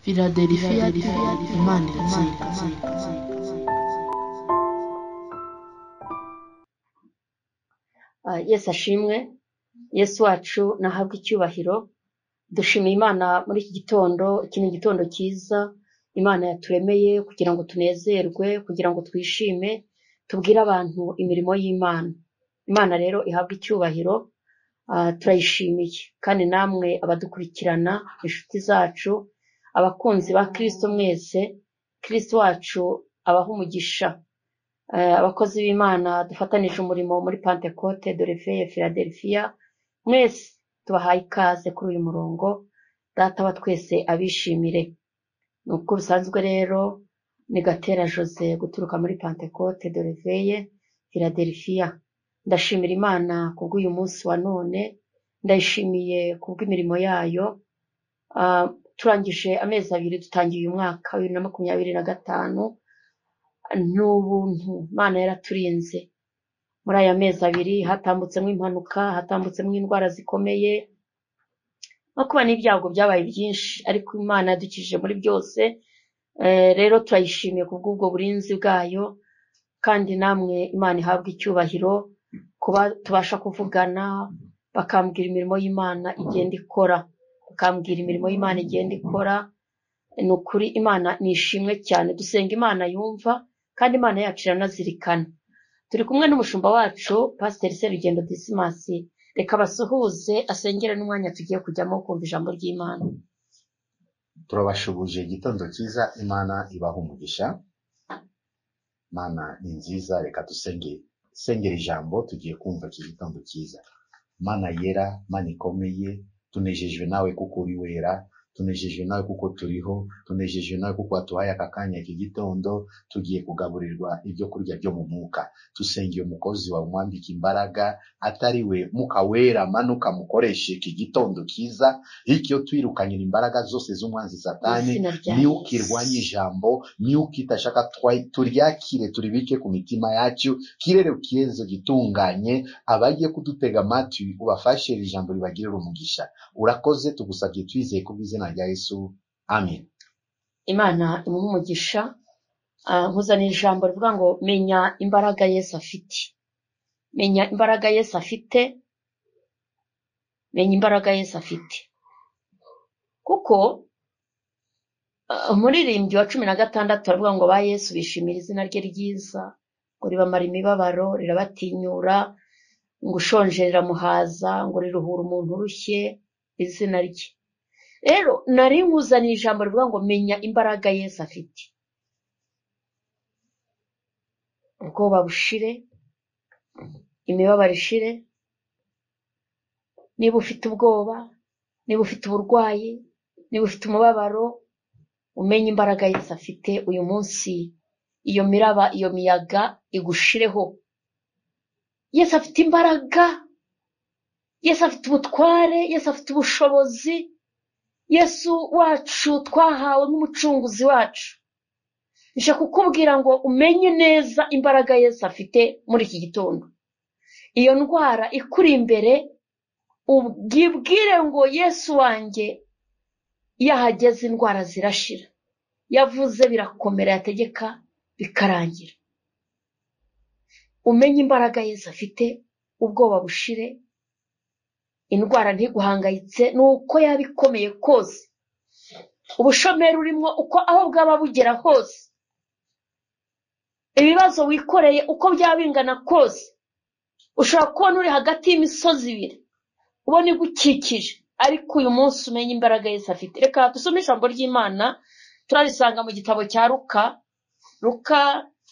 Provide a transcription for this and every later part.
Philadelphia Imana iratsinda. Yesu ashimwe, Yesu wacu nahabwe icyubahiro. Dushimiye Imana muri iki gitondo, iki ni igitondo cyiza Imana yaturemeye kugira ngo tunezerwe, kugira ngo twishime, tubwire abantu imirimo y'Imana. Imana rero ihabwe icyubahiro, turayishimiye. Kandi namwe abadukurikirana, inshuti zacu, abakunzi ba Kristo mwese, Kristo wacu abaha umugisha. Abakozi b'Imana dufatanije umurimo muri Pentecote de Réveil Philadelphia, mwese tubahaye ikaze kuri uyu murongo. Data wa twese abishimire. Nuko bisanzwe rero ni Gatera Jose guturuka muri Pentecote de Réveil Philadelphia. Ndashimira Imana kubw'uyu munsi wa none, ndayishimiye kubw'imirimo yayo. Turangije amezi 2 dutangiye uyu mwaka wa 2025. N'ubuntu Imana yaraturinze. Muri aya mezi 2 hatambutsemo impanuka, hatambutsemo indwara zikomeye, no kuba n'ibyago byabaye byinshi, ariko Imana yadukije muri byose. Rero turayishimiye kubw'ubwo burinzi bwayo, kandi namwe Imana ihabwe icyubahiro kuba tubasha kuvugana, bakambwira imirimo y'Imana igenda ikora, bakambwira imirimo y'Imana igenda ikora. Ni ukuri Imana nishimwe cyane. Dusenga Imana yumva, kandi Imana yacu iranazirikana. Turi kumwe n'umushumba wacu Pastor Serugendo Dismas. Reka basuhuze asengere n'umwanya tugiye kujyamo kumva ijambo ry'Imana. Turabashubuje igitondo cyiza. Imana ibaha umugisha. Imana ni nziza. Reka sengera ijambo tugiye kumva iki gitondo cyiza. Mana yera, Mana ikomeye, tunejejwe nawe kuko uri wera, tunejejwe nawe kuko turiho, tunejejwe nawe kuko watuhaye aka kanya iki gitondo tugiye kugaburirwa ibyo kurya byo mu mwuka. Tusengeye umukozi wawe, umwambika imbaraga, atari we Mwuka wera manuka mukoreshe iki gitondo kiza, icyo twirukanyira imbaraga zose z'umwanzi Satani, ni ukirwanya ijambo, ni ukitashaka turyakire, turibike ku mitima yacu, kirere kiyenzo gitunganye. Abagiye kudutega amatwi ubafashe iri jambo ribagirira umugisha. Urakoze, tugusabye twizeye ku izina rya Yesu, amen. Imana imuha umugisha. Nkuzanira ijambo rivuga ngo menya imbaraga Yesu afite. Menya imbaraga Yesu afite. Menya imbaraga Yesu afite. Kuko umuririmbyi wa 16 aravuga ngo ba Yesu bishimira izina rye ryiza, ngo ribamara imibabaro, rirabatinyura, ngo ushonje riramuhaza, ngo riruhura umuntu urushye izina rye. Rero nari nkuzanira ijambo rivuga ngo menya imbaraga Yesu afite. Ubwoba bushire, imibabaro ishire. Niba ufite ubwoba, niba ufite uburwayi, niba ufite umubabaro, umenye imbaraga Yesu afite. Uyu munsi iyo miraba, iyo miyaga igushireho. Yesu afite imbaraga, Yesu afite ubutware, Yesu afite ubushobozi. Yesu wacu twahawe nk'umucunguzi wacu. Nje kukubwira ngo umenye neza imbaraga Yesu afite muri iki gitondo. Iyo ndwara ikuri imbere, ubwibwire ngo Yesu wanjye yahageze indwara zirashira. Yavuze birakomera, yategeka bikarangira. Umenye imbaraga Yesu afite, ubwoba bushire, indwara ntiguhangayitse nuko yabikomeye kose. Ubushomeri urimo uko aho bwaba bugera hose, ibibazo wikoreye uko byabingana kose, ushobora kubona uri hagati y'imisozi 2 ubona igukikije, ariko uyu munsi umenye imbaraga Yesu afite. Reka dusome ijambo ry'Imana. Turarisanga mu gitabo cya Luka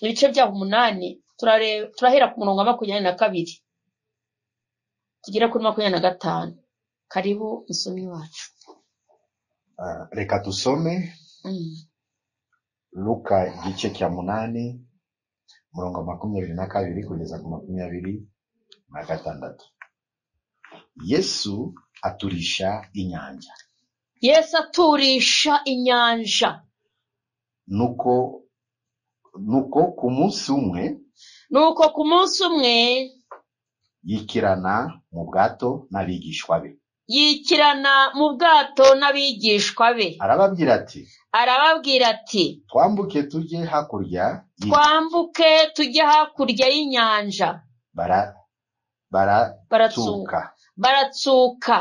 ibice bya 8. Turahera ku murongo wa 22 tugera kuri 25. Karibu musomyi wacu. Reka dusome Luka igice cya 8 murongo wa 22 kugeza ku 26. Yesu aturisha inyanja. Yesu aturisha inyanja. Nuko ku munsi umwe yikirana mu bwato n'abigishwa be. yikirana mu bwato n'abigishwa be. arababwira ati twambuke tujye hakurya y'inyanja. baratsuka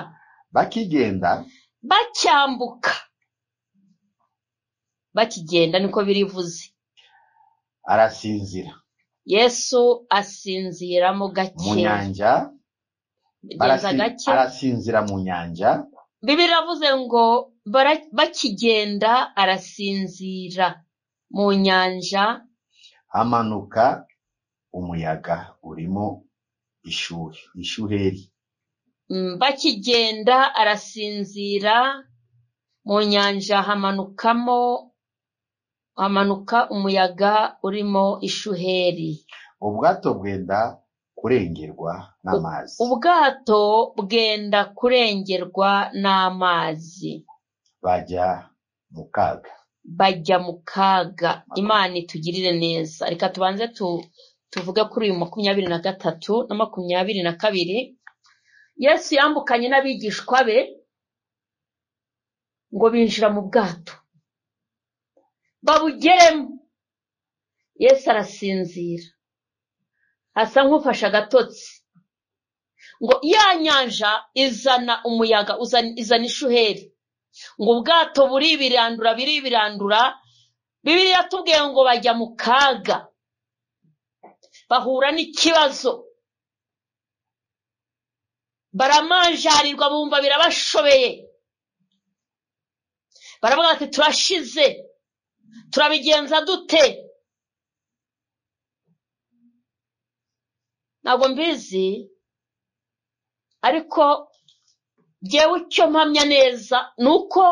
bakigenda niko birivuze. Yesu asinziramo gake. arasinzira mu nyanja. Bibiliya iravuze ngo bakigenda arasinzira mu nyanja. hamanuka umuyaga urimo ishuheri. bakigenda arasinzira mu nyanja, hamanuka umuyaga urimo ishuheri. ubwato bwenda kurengerwa n'amazi. bajya mu kaga. Imana itugirire neza. Reka tubanze tuvuge kuri uyu 23 na 22. Yesu yambukanye n'abigishwa be ngo binjira mu bwato babugeremo. Yesu arasinzira, asa nk'ufashe agatotsi, ngo ya nyanja izana umuyaga, izana ishuheri, ngo ubwato biribirandura. Bibiliya yatubwiye ngo bajya mu kaga, bahura n'ikibazo, baramanjarirwa, bumva birabashobeye, baravuga ati turashize, turabigenza dute? Ntabwo mbizi, ariko jyewe icyo mpamya neza nuko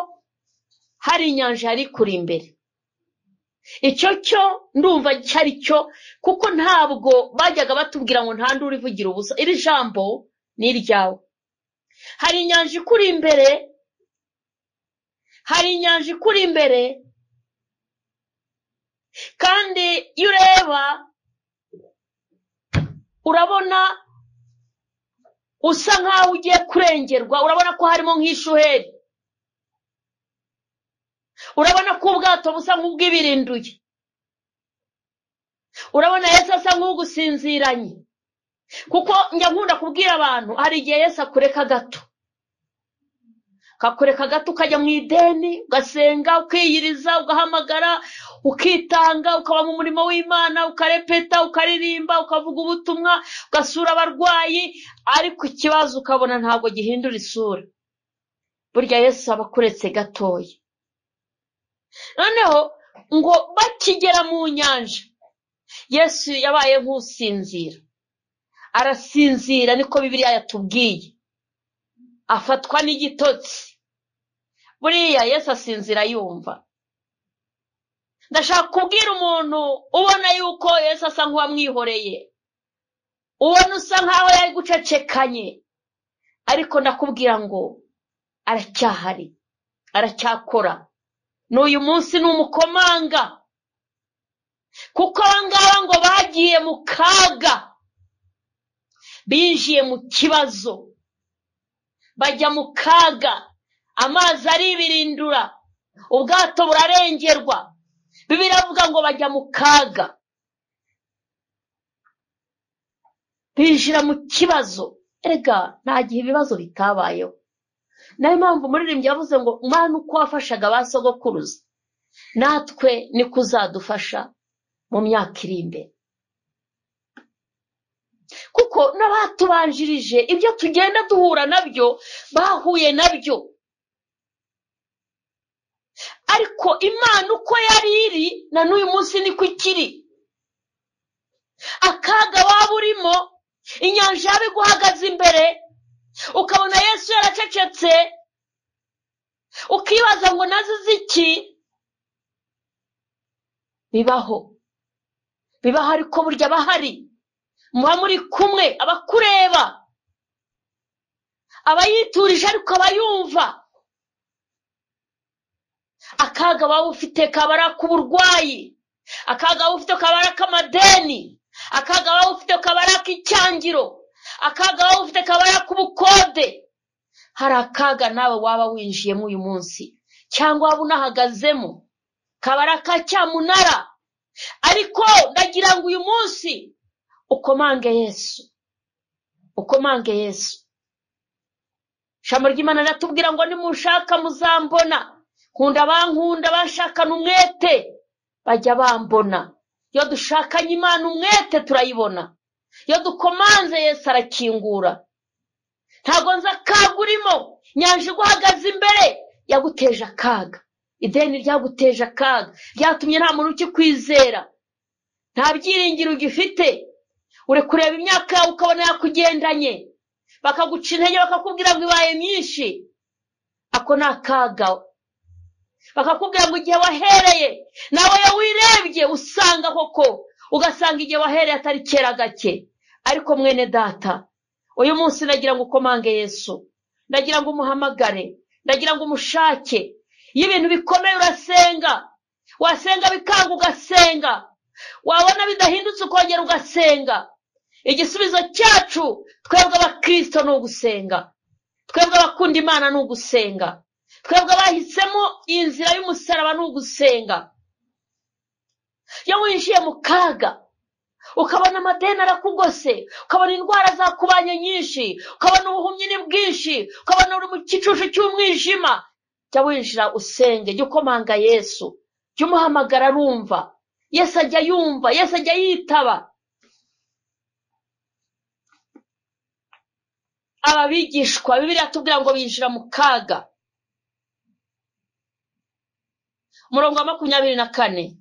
hari inyanja yari kuri imbere. Icyo cyo ndumva cyari cyo, kuko ntabwo bajyaga batubwira ngo nta nduru ivugira ubusa. Iri jambo ni iryawe. Hari inyanja ikuri imbere, kandi iyo ureba urabona usa nkaho ugiye kurengerwa. Urabona ko harimo nk'ishuheri, urabona ko ubwato busa nk'ubwibirinduye, urabona Yesu asa nk'ugusinziranye. Kuko njya nkunda kubwira abantu, hari igihe Yesu akureka gato, ukajya mu ideni, ugasenga, ukiyiriza, ugahamagara, ukitanga, ukaba mu murimo w'Imana, ukarepeta, ukaririmba, ukavuga ubutumwa, ugasura abarwayi, ariko ikibazo ukabona ntabwo gihindura isura. Burya Yesu aba akuretse gatoya. Noneho ngo bakigera mu nyanja, Yesu yabaye nk'usinzira, arasinzira, niko Bibiliya yatubwiye, afatwa n'igitotsi. Buriya Yesu asinzira yumva. Ndashaka kubwira umuntu ubona yuko Yesu asa nk'uwamwihoreye, ubona usa nkaho yari gucecekanye, ariko ndakubwira ngo aracyahari, aracyakora. N'uyu munsi ni umukomanga, kuko abangaba ngo bagiye mu kaga, binjiye mu kibazo, bajya mu kaga, amazi aribirindura, ubwato burarengerwa. Bibiliya iravuga ngo bajya mu kaga, binjira mu kibazo. Erega nta gihe ibibazo bitabayeho. Nayo mpamvu umuririmbyi yavuze ngo Mana uko wafashaga ba sogokuruza, natwe niko uzadufasha mu myaka iri imbere. Kuko n'abatubanjirije ibyo tugenda duhura nabyo bahuye nabyo, ariko Imana uko yari iri na n'uyu munsi niko ikiri. Akaga waba urimo, inyanja yaba iguhagaze imbere, ukabona Yesu yaracecetse, ukibaza ngo nazize iki? Bibaho ariko burya bahari, muba muri kumwe, abakureba, abayiturije ariko abayumva. Akaga waba ufite kabara k'uburwayi, akaga waba ufite kabara k'amadeni, akaga waba ufite kabara k'icyangiro, akaga waba ufite kabara k'ubukode, hari akaga nawe waba winjiyemo uyu munsi cyangwa waba unahagazemo kabara ka cyamunara, ariko ndagira ngo uyu munsi ukomange Yesu, ukomange Yesu. Ijambo ry'Imana riratubwira ngo nimushaka muzambona, nkunda bankunda bashakana umwete bajya bambona. Iyo dushakanye Imana umwete turayibona, iyo dukomanze Yesu arakingura. Ntago nza akaga urimo, nyanja iguhagaze imbere yaguteje akaga, ideni ryaguteje akaga, ryatumye nta muntu ukikwizera, nta byiringiro ugifite, uri kureba imyaka yawe ukabona yakugendanye, bakaguca intege bakakubwira ngo ibaye myinshi. Ako ni akaga. Bakakubwira ngo igihe wahereye nawe yawirebye usanga koko, ugasanga igihe wahereye atari kera gake. Ariko mwene data, uyu munsi nagira ngo ukomange Yesu, nagira ngo umuhamagare, nagira ngo umushake. Iyo ibintu bikomeye urasenga, wasenga bikanga ugasenga, wabona bidahindutse ukongera ugasenga. Igisubizo cyacu twebwe abakristo ni ugusenga, twebwe abakunda Imana ni ugusenga, twebwe abahisemo inzira y'umusaraba ni ugusenga. Iyo winjiye mu kaga, ukabona amadeni arakugose, ukabona indwara zakubanye nyinshi, ukabona ubuhumyi ni bwinshi, ukabona uri mu kicucu cy'umwijima, jya winjira usenge, jya ukomanga Yesu, jya umuhamagara arumva. Yesu ajya yumva, Yesu ajya yitaba. Aba bigishwa Bibiliya atubwira ngo binjira mu kaga. Umurongo wa 24.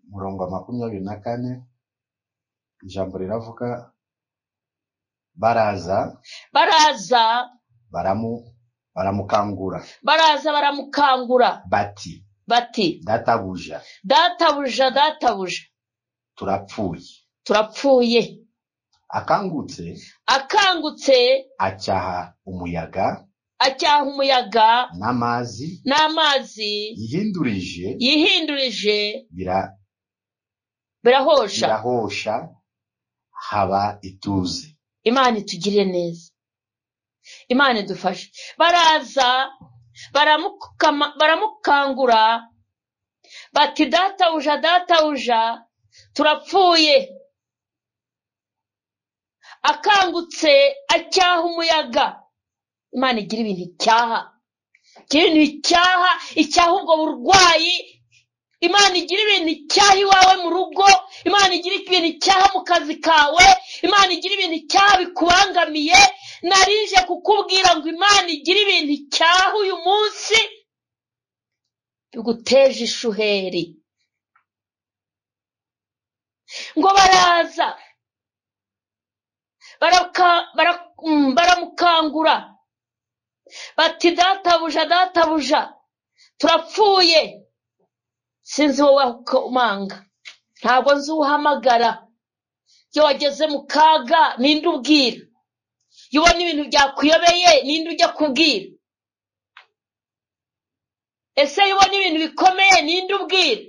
Umurongo wa 24 ijambo riravuga baraza baramukangura bati databuja turapfuye. Akangutse acyaha umuyaga n'amazi yihindurije birahosha haba ituze. Imana itugirire neza, Imana idufashe. Baraza baramukangura bati databuja turapfuye. Akangutse acyaha umuyaga. Imana igira ibintu icyaha ubwo burwayi. Imana igira ibintu icyaha iwawe mu rugo, Imana igira ibintu icyaha mu kazi kawe, Imana igira ibintu icyaha bikubangamiye. Narije kukubwira ngo Imana igira ibintu icyaha uyu munsi biguteje ishuheri. Ngo baraza baramukangura bati databuja turapfuye. Sinzi wowe ukomanga, ntabwo nzi uhamagara. Iyo wageze mu kaga ninde ubwira? Iyo ubona ibintu byakuyobeye ninde ujya kubwira? Ese iyo ubona ibintu bikomeye ninde ubwira?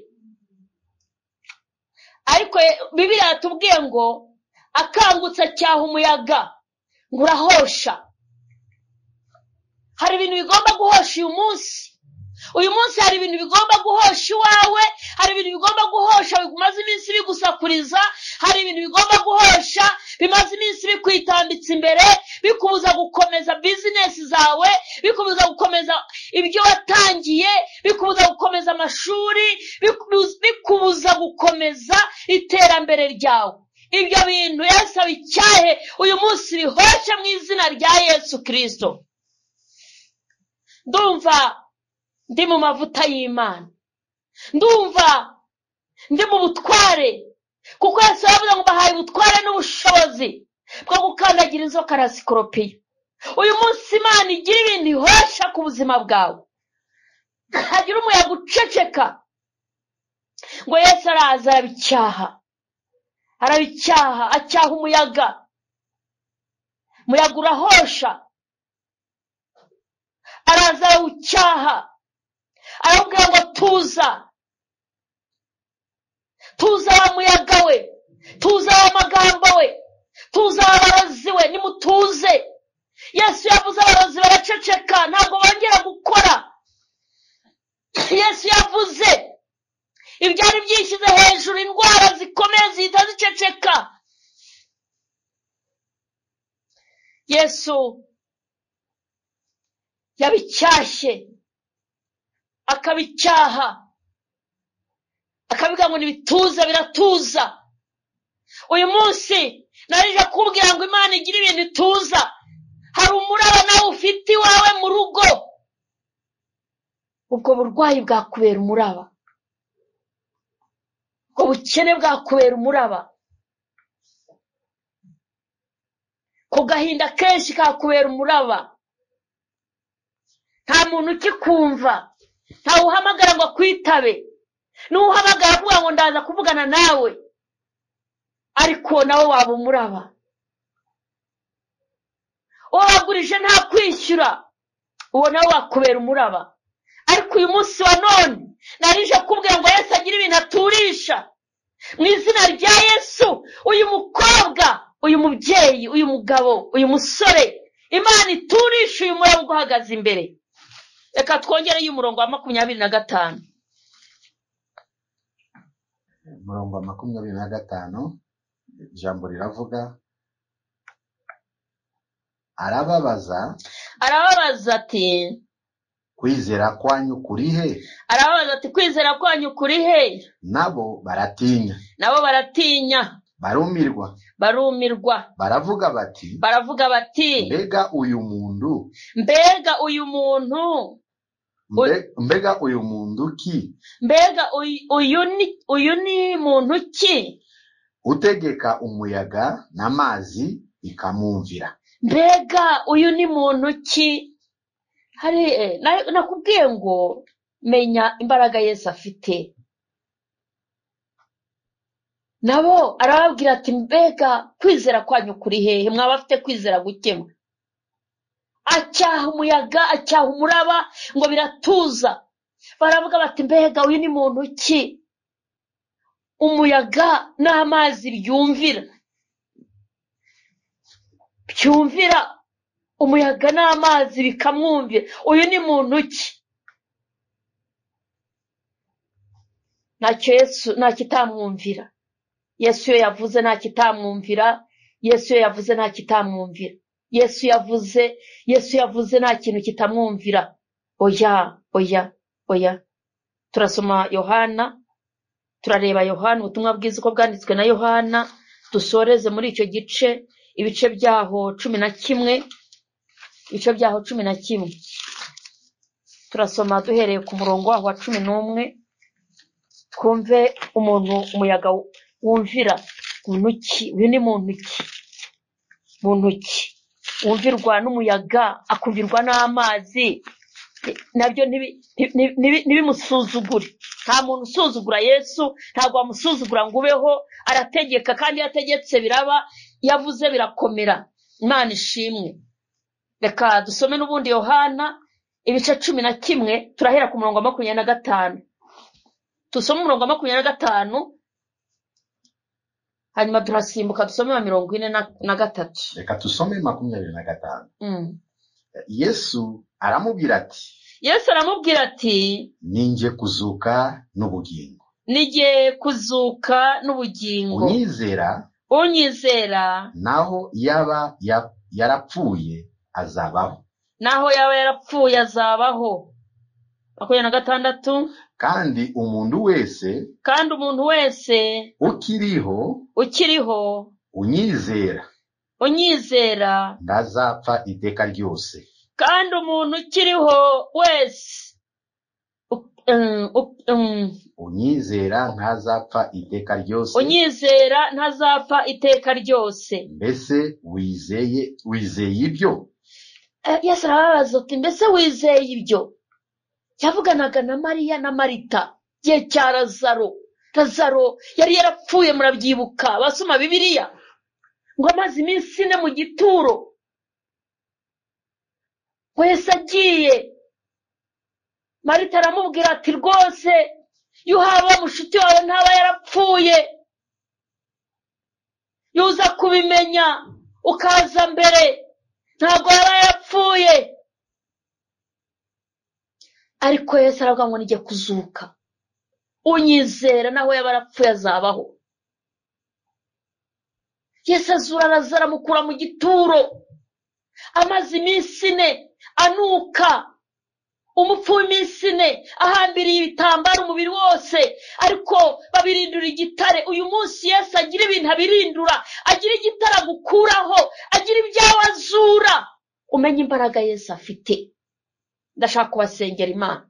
Ariko Bibiliya yatubwiye ngo akangutse acyaha umuyaga ngo urahosha. Hari ibintu bigomba guhosha uyu munsi hari ibintu bigomba guhosha iwawe, hari ibintu bigomba guhosha bimaze iminsi bigusakuriza, hari ibintu bigomba guhosha bimaze iminsi bikwitambitse imbere, bikubuza gukomeza business zawe, bikubuza gukomeza ibyo watangiye, bikubuza gukomeza amashuri, bikubuza gukomeza iterambere ryawe. Ibyo bintu Yesu abicyahe uyu munsi bihoshe mu izina rya Yesu Kristo. Ndumva ndi mu mavuta y'Imana, ndumva ndi mu butware, kuko Yesu yavuze ngo bahaye ubutware n'ubushobozi bwo gukandagira inzoka na sikoropiyo. Uyu munsi Imana igira ibintu ihosha ku buzima bwawe. Hagira umuyaga uceceka ngo Yesu araza arabicyaha acyaha umuyaga urahosha. Araza arawucyaha, arabwira ngo tuza wa muyaga we, tuza wa magambo we, tuza abarozi we, nimutuze. Yesu yavuze abarozi baraceceka, ntabwo bongera gukora. Yesu yavuze ibyari byishyize hejuru, indwara zikomeye zihita ziceceka. Yesu yabicyashye, akabicyaha, akabiga ngo nibituza, biratuza. Uyu munsi narije kubwira ngo Imana igira ibintu ituza. Hari umuraba nawe ufite iwawe mu rugo, ubwo burwayi bwakubera umuraba, ubwo bukene bwakubera umuraba, ku gahinda kenshi kakubera umuraba. Nta muntu ukikumva, ntawe uhamagara ngo akwitabe, n'uhamagara avuga ngo ndaza kuvugana nawe, ariko nawe waba umuraba. Wagurije nta kwishyura, uwo nawe wakubera umuraba. Ariko uyu munsi wa none narije kubwira ngo Yesu agira ibintu aturisha mu izina rya Yesu. Uyu mukobwa, uyu mubyeyi, uyu mugabo, uyu musore, Imana iturisha uyu muraba uguhagaze imbere. Reka twongere y'umurongo wa 25. Umurongo wa 25 ijambo riravuga, arababaza ati, kwizera kwanyu kuri he? arababaza ati, kwizera kwanyu kuri he? Nabo baratinya, barumirwa, baravuga bati, mbega uyu muntu ki? uyu ni muntu ki? Utegeka umuyaga n'amazi bikamwumvira. Mbega uyu ni muntu ki? Hari nakubwiye ngo menya imbaraga Yesu afite. Nabo arababwira ati, mbega kwizera kwanyu kuri hehe? Mwaba afite kwizera gukemwa. Acyaha umuyaga, acyaha umuraba, ngo biratuza. Baravuga bati, mbega uyu ni muntu ki? Umuyaga n'amazi byumvira, umuyaga n'amazi bikamwumvira. Uyu ni muntu ki? Ntacyo Yesu ntakitamwumvira. Yesu yavuze ntakitamwumvira. Yesu yavuze ntakitamwumvira. Yesu yavuze nta kintu kitamwumvira. Oya. Turasoma Yohana, turareba Yohana, ubutumwa bwiza uko bwanditswe na Yohana. Dusoreze muri icyo gice, ibice byaho 11. Turasoma duhereye ku murongo wa 11. Twumve umuyaga wumvira. Muntu ki? Uyu ni muntu ki? Wumvirwa n'umuyaga, akumvirwa n'amazi. Nabyo ntibimusuzugure. Nta muntu usuzugura Yesu, ntabwo amusuzugura ngo ubeho. Arategeka, kandi yategetse biraba, yavuze birakomera. Imana ishimwe. Reka dusome n'ubundi Yohana ibice 11, turahera ku murongo wa 25. Tusome umurongo wa 25, hanyuma turasimbuka dusome wa 43. Reka tusome 25. Yesu aramubwira ati, ninjye kuzuka n'ubugingo. Unyizera naho yaba yarapfuye azabaho. 26. Kandi umuntu wese ukiriho unyizera ntazapfa iteka ryose. Kandi umuntu ukiriho wese unyizera ntazapfa iteka ryose. Mbese wizeye ibyo? Yesu arababaza ati, mbese wizeye ibyo? Yavuganaga na Mariya na Marita gihe cya Lazaro. Yari yarapfuye, murabyibuka basoma Bibiliya, ngo amaze iminsi 4 mu gituro. Wese agiye, Marita aramubwira ati, rwose yuhaba mushuti wawe ntaba yarapfuye. yuza kubimenya ukaza mbere, ntabwo yaba yapfuye. Ariko Yesu aravuga ngo nijye kuzuka, unyizera naho yaba yarapfuye azabaho. Yesu azura Lazaro amukura mu gituro, amaze iminsi 4 anuka, umupfu w'iminsi 4 ahambiriye ibitambaro umubiri wose, ariko babirindura igitare. Uyu munsi Yesu agira ibintu abirindura, agira igitare agukuraho, agira ibyawe azura. Umenye imbaraga Yesu afite. Ndashaka kubasengera Imana,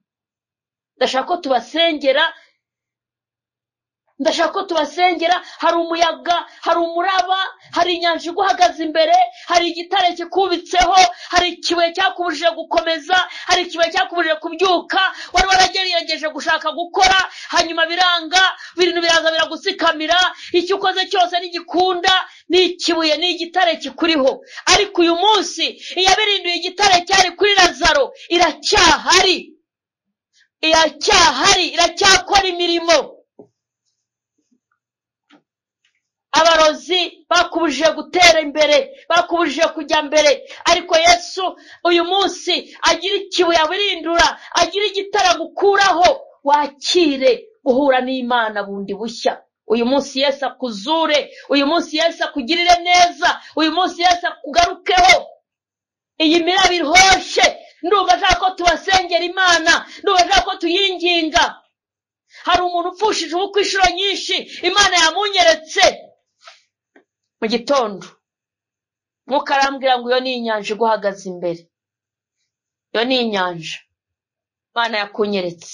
ndashaka ko tubasengera, ndashaka ko tubasengera. Hari umuyaga, hari umuraba, hari inyanja iguhagaze imbere, hari igitare kikubitseho, hari ikibuye cyakubujije gukomeza, hari ikibuye cyakubujije kubyuka. Wari waragerageje gushaka gukora, hanyuma biranga, ibintu biraza biragusikamira, icyo ukoze cyose ntigikunda. Ni ikibuye, ni igitare kikuriho. Ariko uyu munsi iyabirinduye igitare cyari kuri Lazaro iracyahari, iracyakora imirimo. Abarozi bakubujije gutera imbere, bakubujije kujya mbere, ariko Yesu uyu munsi agira ikibuye abirindura, agira igitara gukuraho, wakire guhura n'Imana bundi bushya. Uyu munsi Yesu akuzure, uyu munsi Yesu akugirire neza, uyu munsi Yesu akugarukeho. Iyi miraba irhoshe, ndumva ashaka ko tubasengera Imana, ndumva ashaka ko tuyinginga. Hari umuntu upfushije ubukwe inshuro nyinshi, Imana yamunyeretse mu gitondo. Mwuka arambwira ngo iyo ni inyanja iguhagaze imbere, iyo ni inyanja Imana yakunyeretse.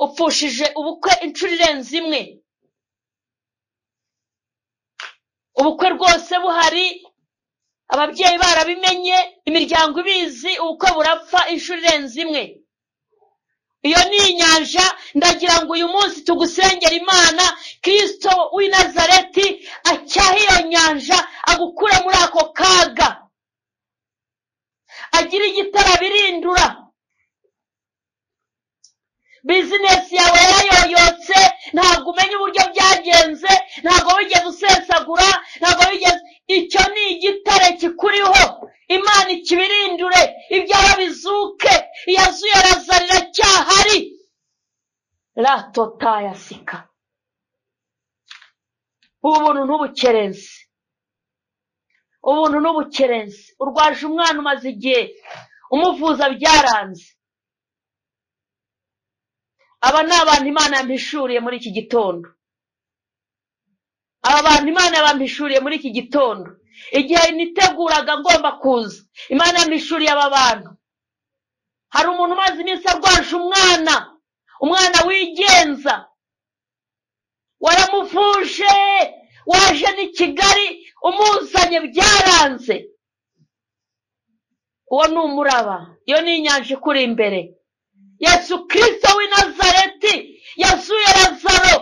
Upfushije ubukwe inshuro irenze imwe, ubukwe rwose buhari, ababyeyi barabimenye, imiryango ibizi, ubukwe burapfa inshuro irenze imwe. Iyo ni inyanja. Ndagira ngo uyu munsi tugusengera Imana, Kristo w'i Nazareti acyaha iyo nyanja, agukure muri ako kaga, agira igitara birindura. Business yawe yayoyotse, ntabwo umenya uburyo byagenze, ntabwo wigeze usesagura, ntabwo wigeze. Icyo ni igitare kikuriho, Imana ikibirindure, ibyaha bizuke. Yazuye Lazaro iracyahari. Ratota yasika. Ubuntu n'ubukerensi, ubuntu n'ubukerensi. Urwaje umwana umaze igihe umuvuza byaranze. Aba ni abantu Imana yampishuriye muri iki gitondo. Aba bantu Imana yampishuriye muri iki gitondo. Igihe niteguraga ngomba kuza, Imana yampishuriye aba bantu. Hari umuntu umaze iminsi arwaje umwana wigenza, waramuvuje, waje ni Kigali, umuzanye byaranze. Uwo ni umuraba, iyo ni inyanja ikuri imbere. Yesu Kristo w'i Nazareti yazuye Lazaro,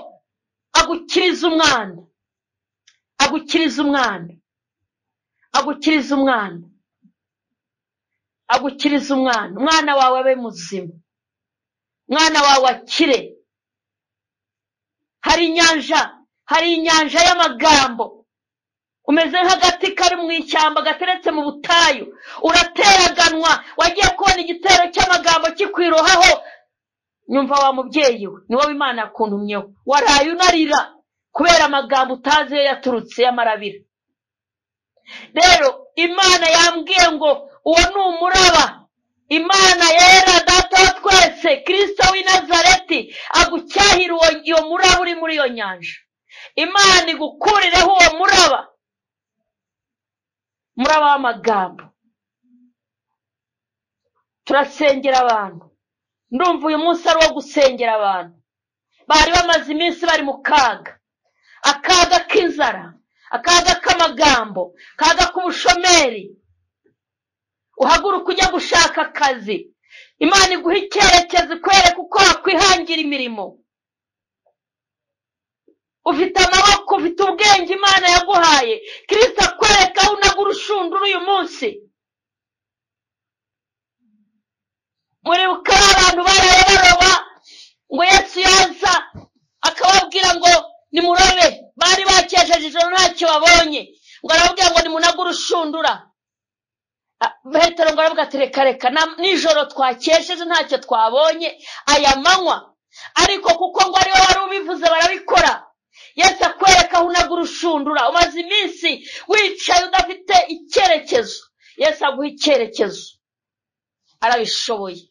agukiriza umwana, agukiriza umwana, agukiriza umwana, agukiriza umwana. Umwana wawe abe muzima, umwana wawe akire. Hari inyanja y'amagambo. Umeze nk'agati kari mu ishyamba gateretse mu butayu, urateraganwa, wagiye kubona igitero cy'amagambo kikwirohaho. Nyumva wa mubyeyi we, ni wowe Imana yakuntumyeho. Waraye unarira kubera amagambo utazi yo yaturutse y'amarabira. Rero Imana yambwiye ngo uwo ni umuraba. Imana yera Data wa twese, Kristo w'i Nazareti agucyahira iyo muraba uri muri iyo nyanja. Imana igukurireho uwo muraba w'amagambo. Turasengera abantu. Ndumva uyu munsi ari wo gusengera abantu bari bamaze iminsi bari mu kaga, akaga k'inzara, akaga k'amagambo, akaga k'ubushomeri. Uhaguruka ujya gushaka akazi, Imana iguha icyerekezo, ikwereka uko wakwihangira imirimo. Ufite amaboko, ufite ubwenge Imana yaguhaye, Kristo akwereka aho unagura ushundura uyu munsi. Muribuka abantu bararoba ngo Yesu yaza akababwira ngo nimurobe. Bari bakesheje ijoro ntacyo babonye, ngo arababwira ngo nimunaga urushundura. Petero ngo aravuga ati reka nijoro twakesheje ntacyo twabonye aya manywa, ariko kuko ngo ariwe wari ubivuze barabikora. Yesu akwereka aho unaga urushundura. Umaze iminsi wicaye udafite icyerekezo, Yesu aguha icyerekezo, arabishoboye.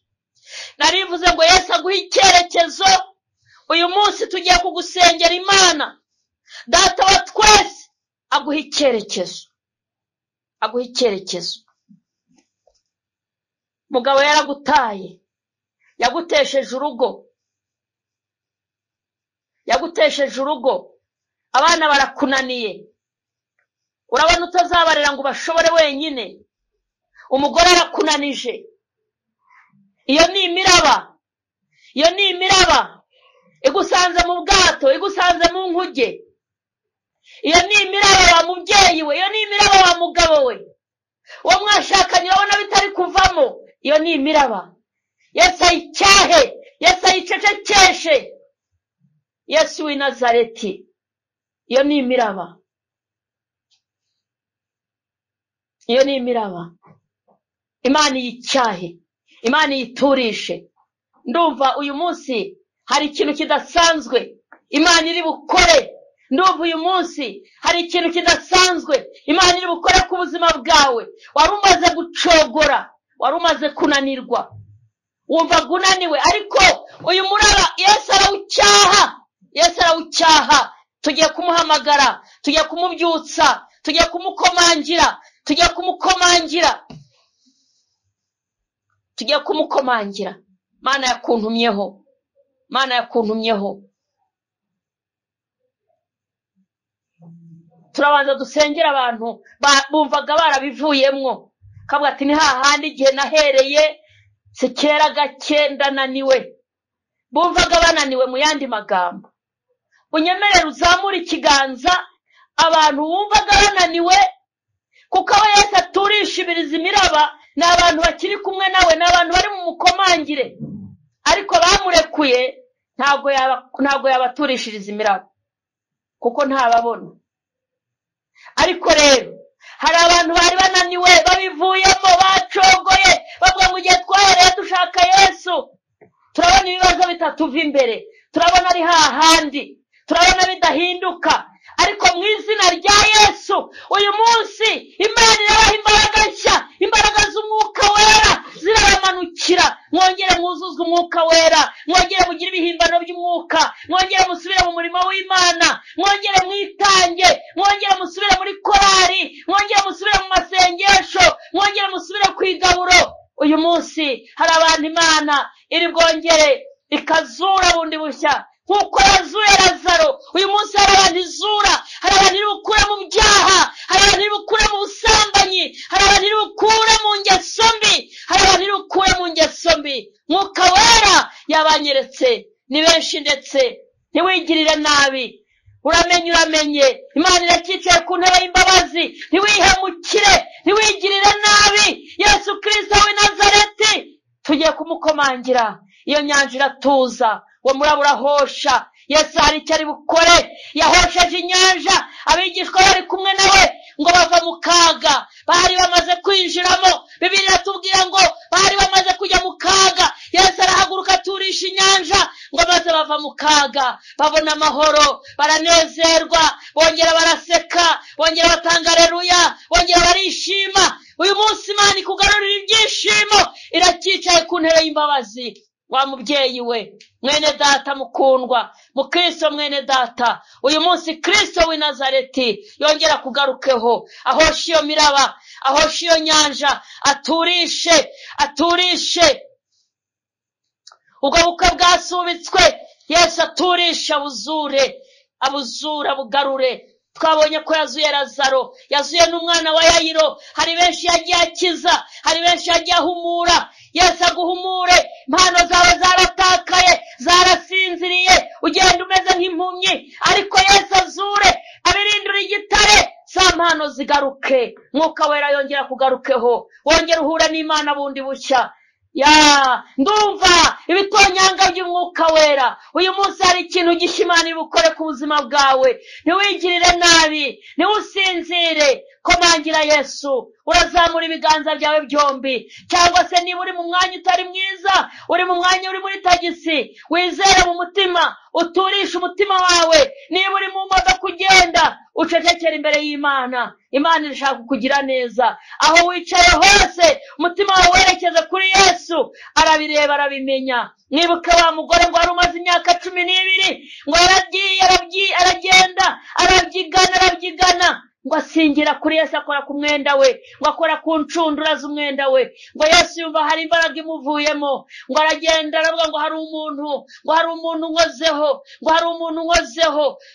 Narivuze ngo Yesu aguha icyerekezo. Uyu munsi tugiye kugusengera Imana Data wa twese aguha icyerekezo, aguha icyerekezo. Mugabo yaragutaye, yagutesheje urugo, yagutesheje urugo, abana barakunaniye, urabona utazabarera ngo bashobore wenyine, umugore arakunanije. Iyo ni imiraba, iyo ni imiraba igusanze mu bwato, igusanze mu nkuge. Iyo ni imiraba wa mubyeyi we, iyo ni imiraba wa mugabo we, uwo mwashakanye urabona bitari kuvamo. Iyo ni imiraba. Yesu ayicyahe, Yesu ayicecekeshe. Yesu w'i Nazareti, iyo ni imiraba, iyo ni imiraba. Imana yicyahe, Imana yiturishe. Ndumva uyu munsi hari ikintu kidasanzwe Imana iri bukore. Ndumva uyu munsi hari ikintu kidasanzwe Imana iri bukore ku buzima bwawe. Wari umaze gucogora, wari umaze kunanirwa, wumva gunaniwe, ariko uyu muraba Yesu arawucyaha, Yesu arawucyaha. Tugiye kumuhamagara, tugiye kumubyutsa, tugiye kumukomangira, tugiye kumukomangira, tugiye kumukomangira. Mana yakuntumyeho, Mana yakuntumyeho. Turabanza dusengera abantu bumvaga barabivuyemwo, kavuga ati ni hahandi igihe nahereye se kera gake ndananiwe. Bumvaga bananiwe. Mu yandi magambo, unyemerere uzamura ikiganza abantu bumvaga bananiwe, kuko abo Yesu aturishibiriza imiraba ni abantu bakiri kumwe nawe, ni abantu bari mu mukomangire, ariko bamurekuye ntabwo yabaturishiriza imiraba kuko ntababona. Ariko rero hari abantu bari bananiwe, babivuyemo, bacogoye, bavuga ngo igihe twahereye dushaka Yesu turabona ibibazo bitatuva imbere, turabona ari hahandi, turabona bidahinduka. Ariko mu izina rya Yesu uyu munsi Imana irabaha imbaraga nshya, imbaraga z'umwuka wera zirabamanukira. Mwongere mwuzuzwe umwuka wera, mwongere mugire ibihimbano by'umwuka, mwongere musubire mu murimo w'Imana, mwongere mwitange, mwongere musubire muri korari, mwongere musubire mu masengesho, mwongere musubire ku igaburo. Uyu munsi hari abantu Imana iri bwongere ikazura bundi bushya, nkuko yazuye Lazaro. Uyu munsi hari abantu izura, hari abantu iri bukure mu byaha, hari abantu iri bukure mu busambanyi, hari abantu iri bukure mu ngeso mbi, hari abantu iri bukure mu ngeso mbi. Mwuka wera yabanyeretse ni benshi, ndetse ntiwigirire nabi. Uramenye Imana iracyicaye ku ntebe y'imbabazi. Ntiwihemukire, ntiwigirire nabi. Yesu Kristo w'i Nazareti tugiye kumukomangira. Iyo nyanja iratuza, uwo muraba urahosha. Yesu hari icyo ari bukore. Yahosheje inyanja, abigishwa bari kumwe nawe ngo bava mu kaga, bari bamaze kwinjiramo. Bibiliya iratubwira ngo bari bamaze kujya mu kaga. Yesu arahaguruka aturisha inyanja, ngo maze bava mu kaga, babona amahoro, baranezerwa, bongera baraseka, bongera batanga haleluya, bongera barishima. Uyu munsi Imana ikugarurira ibyishimo, iracyicaye ku ntebe y'imbabazi. Wa mubyeyi we, mwene data mukundwa, mukristo mwene data, uyu munsi Kristo w'i Nazareti yongera kugarukeho, ahosha iyo miraba, ahosha iyo nyanja, aturishe ubwo bukwe bwasubitswe. Yesu aturisha, abuzure, abugarure. Twabonye ko yazuye Lazaro, yazuye n'umwana wa Yayiro. Hari benshi yagiye akiza, hari benshi yagiye ahumura. Yesu aguhumure. Impano zawe zaratakaye, zarasinziriye, ugenda umeze nk'impumyi, ariko Yesu azure, abirindura igitare, za mpano zigaruke. Mwuka wera yongera kugarukeho, wongera uhure n'Imana bundi bushya. ndumva ibitonyanga by'umwuka wera. Uyu munsi hari ikintu gishimanira ukore ku buzima bwawe. Ntiwigirire nabi, ntiwusinzire. Komangira Yesu, urazamura ibiganza byawe byombi. Cyangwa se niba uri mu mwanya utari mwiza, uri mu mwanya uri muri tagisi, wizere mu mutima, uturisha umutima wawe. Niba uri mu modoka ugenda, ucecekera imbere y'Imana. Imana irashaka kukugira neza. Aho wicaye hose umutima wawe werekeze kuri Yesu. Arabireba, arabimenya. Nibuka wa mugore ngo wari umaze imyaka 12 ngo aragenda arabyigana ngo asingira kuri Yesu, akora ku mwenda we, ngo akora ku ncundura z'umwenda we. Ngo Yesu yumva hari imbaraga imuvuyemo, ngo aragenda aravuga ngo hari umuntu nkozeho,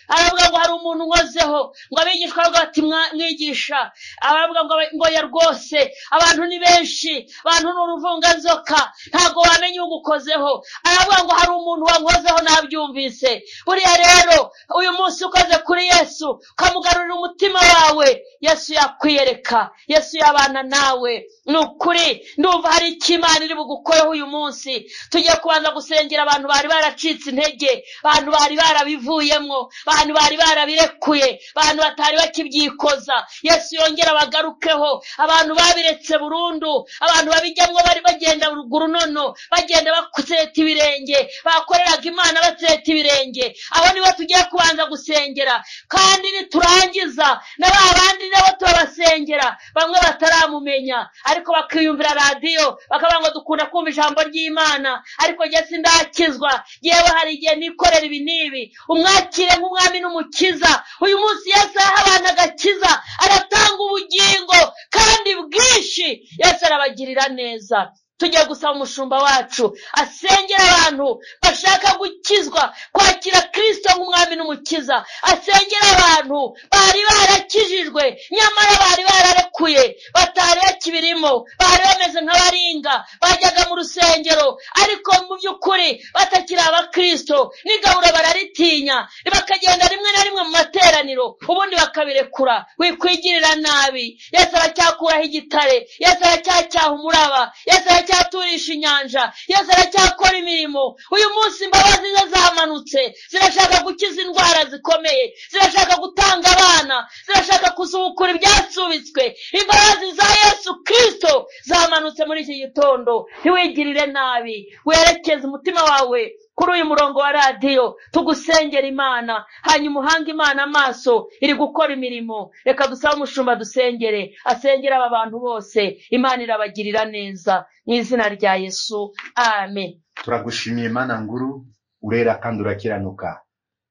aravuga ngo hari umuntu nkozeho. Ngo abigishwa baravuga bati mwigisha, aravuga ngo ya rwose abantu ni benshi, abantu n'uruvunganzoka, ntago wamenye ugukozeho. Aravuga ngo hari umuntu wankozeho, nabyumvise. Buriya rero uyu munsi ukoze kuri Yesu, kamugarurira umutima wawe, Yesu yakwiyereka, Yesu yabana nawe. Nukuri ndumva hari ikimana iri bugukoreho uyu munsi. Tugiye kubanza gusengera abantu bari baracitse intege, abantu bari barabivuyemo, abantu bari barabirekuye, abantu batari bakibyikoza. Yesu yongera bagarukeho, abantu babiretse burundu, abantu babijyamwo bari bagenda ruguru nono, bagenda bakuseta ibirenge, bakoreraga Imana baseta ibirenge. Abo nibo tugiye kubanza gusengera, kandi niturangiza n'abandi nabo turabasengera. Bamwe bataramumenya ariko bakiyumvira radio, bakavuga ngo dukunda kumva ijambo ry'Imana, ariko jye sindakizwa, yewe hari igihe nikorera ibi nibi. Umwakire nk'umwami n'umukiza. Uyu munsi Yesu yahabana agakiza, aratanga ubugingo kandi bwinshi. Yesu arabagirira neza. Tugiye gusaba umushumba wacu asengera abantu bashaka gukizwa, kwakira Kristo nk'umwami n'umukiza. Asengera abantu bari barakijijwe nyamara bari bararekuye, batari bakibirimo, bari bameze nk'abaringa, bajyaga mu rusengero ariko mu by'ukuri batakira abakristo. N'igaburo bararitinya, bakagenda rimwe na rimwe mu materaniro, ubundi bakabirekura. Wikwigirira nabi. Yesu aracyakuraho igitare, Yesu aracyacyaha umuraba, Yesu aracyaturisha inyanja, Yesu aracyakora imirimo. Uyu munsi imbabazi ze zamanutse, zirashaka gukiza indwara zikomeye, zirashaka gutanga abana, zirashaka kuzukura ibyasubitswe. Imbabazi za Yesu Kristo zamanutse muri iki gitondo. Ntiwigirire nabi, werekeze umutima wawe kuri uyu murongo wa radio, tugusengera Imana, hanyuma uhanga Imana amaso iri gukora imirimo. Reka dusaba umushumba dusengere, asengera aba bantu bose. Imana irabagirira neza mu izina rya Yesu, amen. Turagushimiye Mana nguru, urera kandi urakiranuka.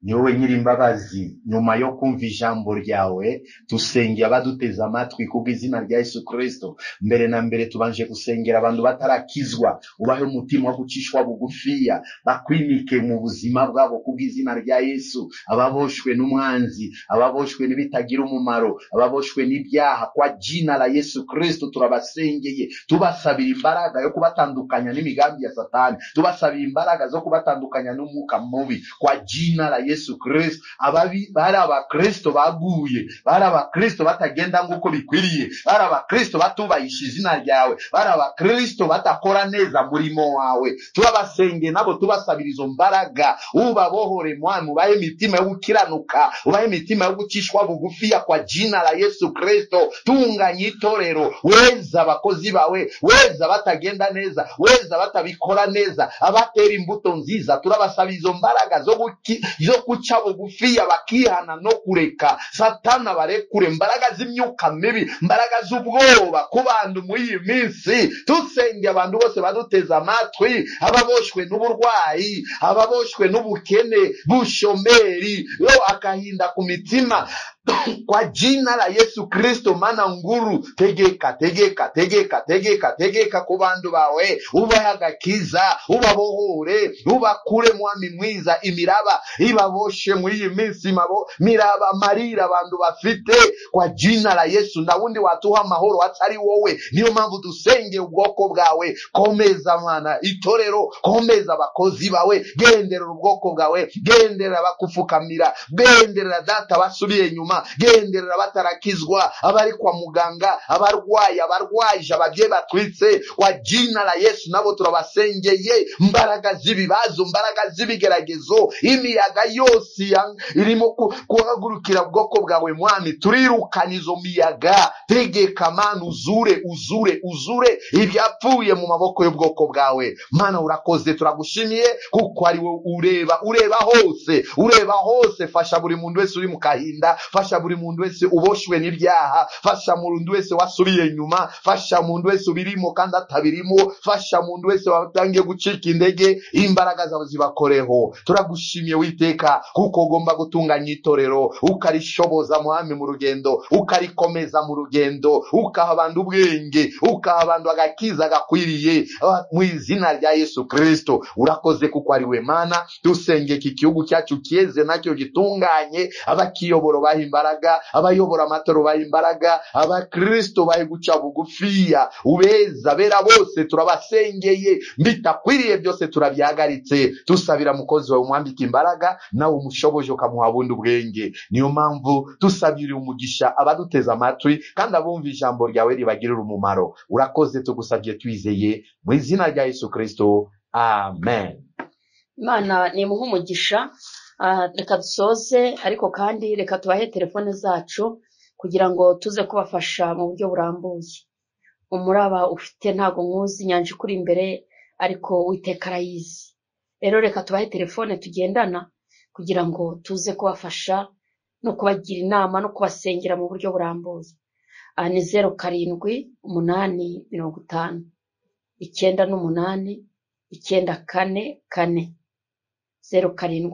Ni wowe nyiri imbabazi. Nyuma yo kumva ijambo ryawe, tusengera abaduteza amatwi kubw'izina rya Yesu Kristo. Mbere na mbere tubanje gusengera abantu batarakizwa, ubahe umutima wo gucishwa bugufiya, bakwimike mu buzima bwabo kubw'izina rya Yesu. Ababoshwe n'umwanzi, ababoshwe n'ibitagira umumaro, ababoshwe n'ibyaha, kwa jina la Yesu Kristo turabasengeye, tubasabira imbaraga yo kubatandukanya n'imigambi ya Satani, tubasabira imbaraga zo kubatandukanya n'umwuka mubi, kwa jina la Yesu Kristo. Ababi bari abakristo baguye, bari abakristo batagenda nguko bikwiriye, bari abakristo batubahisha izina ryawe, bari abakristo batakora neza murimo wawe. Turabasenge nabo tubasabira izo mbaraga, ubabohore mwami, ubahe imitima yo gukiranuka, ubahe imitima yo gucishwa bugufiya kwa jina la Yesu Kristo. Tunganya itorero, weza abakozi bawe, weza batagenda neza, weza batabikora neza, abatera imbuto nziza. Turabasabira izo mbaraga zo kuca bugufiya, bakihana no kureka Satana, barekure mbaraga z'imyuka mibi, mbaraga z'ubwoba ku bantu muri iyi minsi. Tusenge abantu bose baduteza amatwi, ababoshwe n'uburwayi, ababoshwe n'ubukene, bushomeri, akahinda ku mitima, kwa jina la Yesu Kristo. Mana nguru, tegeka ku bantu bawe, ubahe agakiza, ubabohore, ubakure mwami mwiza imiraba ibaboshe muri iyi minsi, miraba marira abantu bafite, kwa jina la Yesu. Na wundi watuha amahoro atari wowe. Niyo mpamvu dusenge ubwoko bwawe. Komeza Mana itorero, komeza abakozi bawe, gendera ubwoko bwawe, gendera bakufukamira, gendera data basubiye nyuma, umutima, genderera batarakizwa, abari kwa muganga, abarwaje, ababyeyi batwitse, kwa jina la Yesu nabo turabasengeye. Mbaraga z'ibibazo, mbaraga z'ibigeragezo, imiyaga yose irimo kuhagurukira ubwoko bwawe mwami, turirukana izo miyaga. Tegeka Mana, uzure ibyapfuye mu maboko y'ubwoko bwawe. Mana urakoze, turagushimiye kuko ari wowe ureba hose. Fasha buri muntu wese uri mu kahinda, fasha buri muntu wese uboshwe n'ibyaha, fasha muntu wese wasubiye inyuma, fasha muntu wese ubirimo kandi atabirimo, fasha muntu wese watangiye gucika indege, imbaraga zawe zibakoreho. Turagushimiye witeka kuko ugomba gutunganya itorero, ukarishoboza mwami mu rugendo, ukarikomeza mu rugendo, ukaha abantu ubwenge, ukaha abantu agakiza gakwiriye mu izina rya Yesu Kristo. Urakoze kuko ari we Mana. Dusenge iki gihugu cyacu kieze nacyo gitunganye, abakiyoboro baha imbaraga, abayobora amatoro baha imbaraga, abakristo bahe guca bugufiya, ubeza bera bose turabasengeye, mbitakwiriye byose turabyagaritse. Tusabira mukozi wawe umwambika imbaraga, nawe umushoboje ukamuha bundi ubwenge. Niyo mpamvu tusabira umugisha abaduteza amatwi kandi abumva ijambo ryawe ribagirira umumaro. Urakoze, tugusabye twizeye mu izina rya Yesu Kristo, amen. Imana nimuhe umugisha. Reka dusoze, ariko kandi reka tubahe telefone zacu kugira ngo tuze kubafasha mu buryo burambuye. Umuraba ufite ntago nkuzi, inyanja ikuri imbere ariko Uwiteka arayizi. Rero reka tubahe telefone tugendana kugira ngo tuze kubafasha no kubagira inama no kubasengera mu buryo burambuye. Ni 07 850 98 944, 07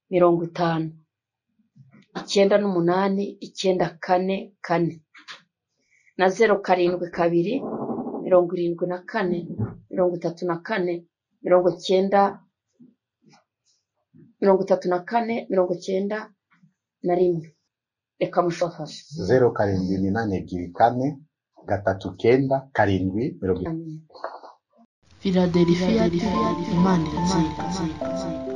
850 98 944, na 07 2 74 34 91. Reka mushofashe 0782 4 39 7. Philadelphia, Imana iratsinda.